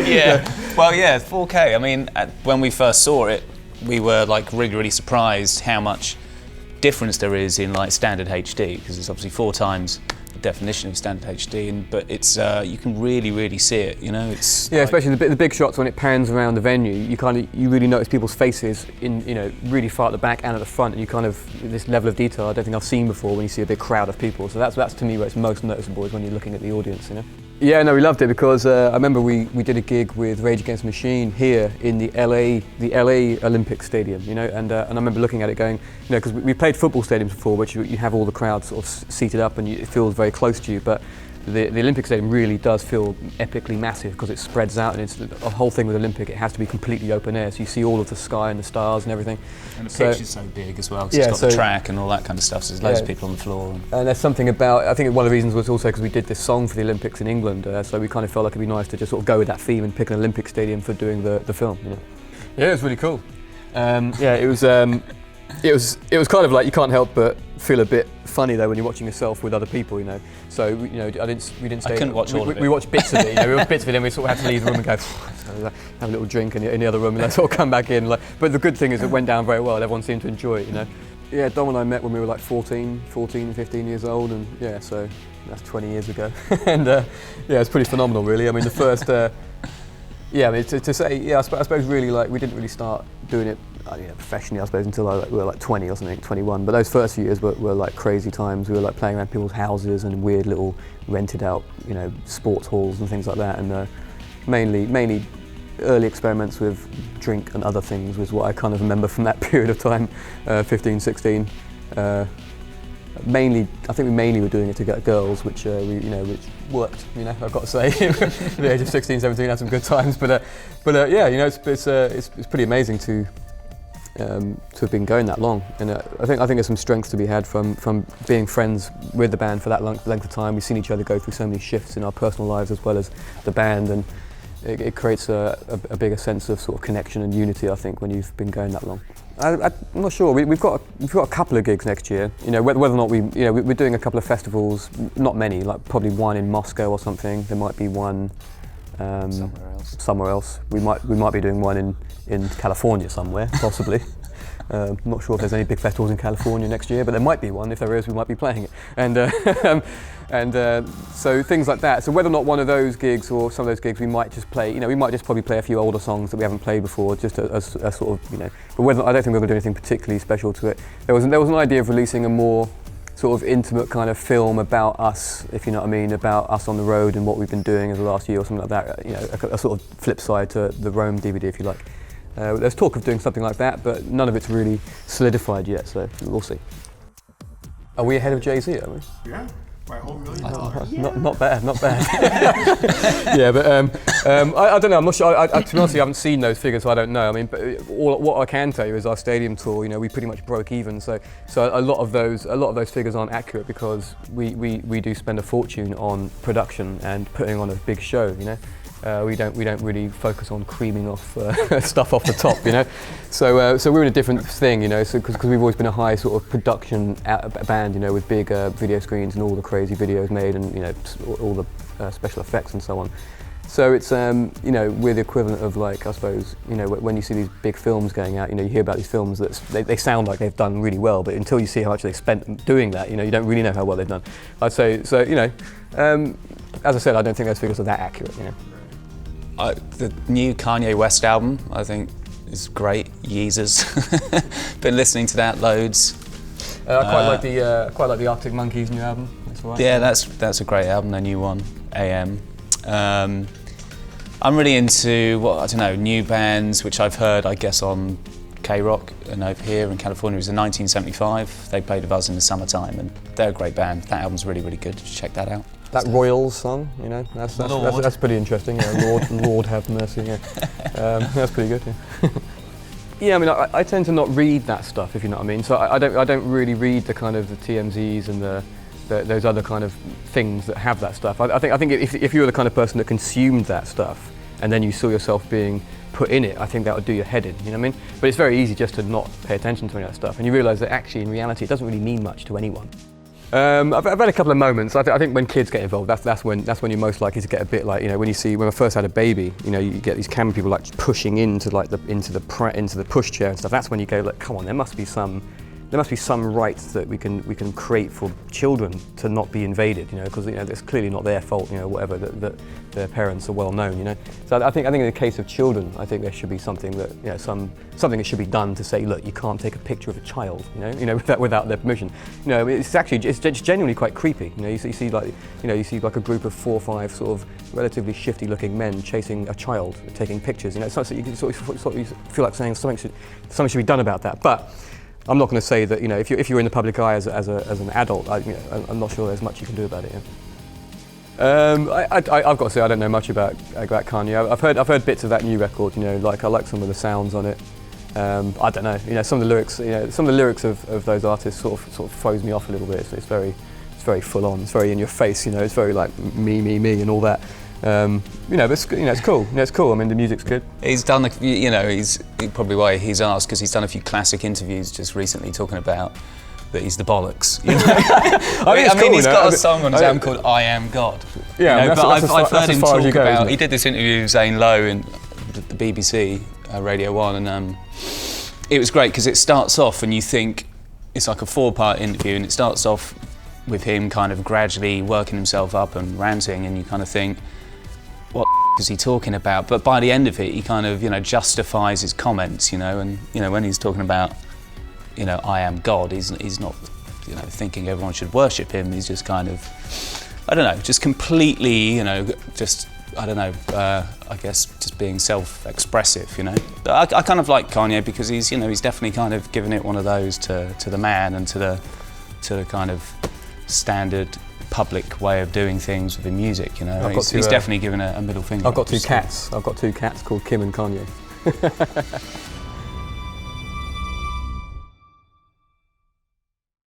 Yeah. Well, yeah, 4K. I mean, when we first saw it, we were like really surprised how much difference there is in like standard HD, because it's obviously 4 times the definition of standard HD, but it's you can really see it. You know, it's yeah, like, especially the big shots when it pans around the venue. You really notice people's faces in really far at the back and at the front, and you kind of this level of detail I don't think I've seen before when you see a big crowd of people. So that's to me where it's most noticeable, is when you're looking at the audience. You know. Yeah, no, we loved it because I remember we did a gig with Rage Against the Machine here in the LA Olympic Stadium, you know, and I remember looking at it going, you know, because we played football stadiums before, which you have all the crowds sort of seated up and it feels very close to you, but the Olympic Stadium really does feel epically massive because it spreads out, and it's a whole thing with Olympic. It has to be completely open air, so you see all of the sky and the stars and everything. And the pitch is so big as well, because it's got the track and all that kind of stuff, so there's loads of people on the floor. And there's something about, I think one of the reasons was also because we did this song for the Olympics in England, so we kind of felt like it'd be nice to just sort of go with that theme and pick an Olympic stadium for doing the film. You know? Yeah, it was really cool. It was kind of like, you can't help but feel a bit funny though when you're watching yourself with other people, you know. So we didn't stay. I couldn't watch all of it. We watched bits of it, you know. We watched bits of it, and we sort of had to leave the room and go have a little drink in the other room, and then sort of come back in. But the good thing is it went down very well. Everyone seemed to enjoy it, you know. Yeah, Dom and I met when we were like 14, 15 years old, and yeah, so that's 20 years ago. And yeah, it's pretty phenomenal, really. I mean, the first. Yeah, I mean, to say, yeah, I suppose really like we didn't really start doing it professionally, I suppose, until we were like 20 or something, 21. But those first few years were like crazy times. We were like playing around people's houses and weird little rented out, you know, sports halls and things like that. And mainly early experiments with drink and other things was what I kind of remember from that period of time, 15, 16. I think we mainly were doing it to get girls, which which worked. You know, I've got to say, at the age of 16, 17, had some good times. But yeah, you know, it's pretty amazing to have been going that long. And I think there's some strength to be had from being friends with the band for that length of time. We've seen each other go through so many shifts in our personal lives as well as the band, and it creates a bigger sense of sort of connection and unity, I think, when you've been going that long. I'm not sure. We've got a couple of gigs next year. You know, whether or not we're doing a couple of festivals. Not many. Like probably one in Moscow or something. There might be one somewhere else. We might be doing one in California somewhere, possibly. I'm not sure if there's any big festivals in California next year, but there might be one. If there is, we might be playing it. And so things like that. So whether or not one of those gigs or some of those gigs we might just play, you know, we might just probably play a few older songs that we haven't played before, just as sort of, you know. But I don't think we're going to do anything particularly special to it. There was an idea of releasing a more sort of intimate kind of film about us, if you know what I mean, about us on the road and what we've been doing over the last year or something like that. You know, a sort of flip side to the Rome DVD, if you like. There's talk of doing something like that, but none of it's really solidified yet, so we'll see. Are we ahead of Jay-Z, are we? Yeah, by a whole $1 million. Not bad. Yeah, but I don't know. I'm not sure. To be honest, I haven't seen those figures, so I don't know. I mean, but what I can tell you is our stadium tour. You know, we pretty much broke even. So a lot of those figures aren't accurate because we do spend a fortune on production and putting on a big show. You know. We don't really focus on creaming off stuff off the top, you know. So we're in a different thing, you know. So because we've always been a high sort of production band, you know, with big video screens and all the crazy videos made, and you know, all the special effects and so on. So it's you know, we're the equivalent of, like, I suppose, you know, when you see these big films going out, you know, you hear about these films that they sound like they've done really well, but until you see how much they spent doing that, you know, you don't really know how well they've done. I'd say so, you know. As I said, I don't think those figures are that accurate, you know. The new Kanye West album, I think, is great. Yeezus. Been listening to that loads. I quite like the Arctic Monkeys' new album. That's right. Yeah, that's a great album. Their new one, AM. I'm really into new bands, which I've heard, I guess, on K-Rock and over here in California. It was in 1975. They played with us in the summertime, and they're a great band. That album's really good. Check that out. That Royals song, you know, that's pretty interesting. Yeah, Lord have mercy. Yeah, that's pretty good. Yeah. Yeah, I mean, I tend to not read that stuff, if you know what I mean. So I don't really read the kind of the TMZs and those other kind of things that have that stuff. I think if you were the kind of person that consumed that stuff and then you saw yourself being put in it, I think that would do your head in. You know what I mean? But it's very easy just to not pay attention to any of that stuff, and you realise that actually, in reality, it doesn't really mean much to anyone. I've had a couple of moments. I think when kids get involved, that's when you're most likely to get a bit like, you know, when I first had a baby, you know, you get these camera people like pushing into like the pushchair and stuff. That's when you go like, come on, there must be some rights that we can create for children to not be invaded, you know, because, you know, it's clearly not their fault, you know, whatever, that their parents are well known, you know. So I think in the case of children, I think there should be something that, you know, something that should be done to say, look, you can't take a picture of a child, you know, without their permission. You know, it's genuinely quite creepy. You know, you see like a group of 4 or 5 sort of relatively shifty-looking men chasing a child, taking pictures. You know, so you can sort of feel like saying something should be done about that, but. I'm not going to say that, you know, if you're in the public eye as an adult, I'm not sure there's much you can do about it. Yeah. I've got to say I don't know much about Kanye. I've heard bits of that new record. You know, like I like some of the sounds on it. I don't know. You know, some of the lyrics of those artists sort of throws me off a little bit. It's very full on. It's very in your face. You know, it's very like me and all that. You know, but it's cool. You know, it's cool. I mean, the music's good. He's done, you know, he's probably why he's asked, because he's done a few classic interviews just recently talking about that he's the bollocks. You know? I mean, he's got a song on his album called "I Am God." Yeah, you know, but I've heard him talk about. He He did this interview with Zane Lowe in the BBC, Radio 1, and it was great because it starts off and you think it's like a 4-part interview, and it starts off with him kind of gradually working himself up and ranting, and you kind of think, what is he talking about? But by the end of it, he kind of, you know, justifies his comments, you know, and, you know, when he's talking about, you know, I am God, he's not, you know, thinking everyone should worship him. He's just kind of, I don't know, just completely, you know, just, I don't know, I guess just being self-expressive, you know. But I kind of like Kanye because he's, you know, he's definitely kind of given it one of those to the man and to the kind of standard public way of doing things with the music, you know. He's definitely given a middle finger. I've got 2 cats. I've got 2 cats called Kim and Kanye.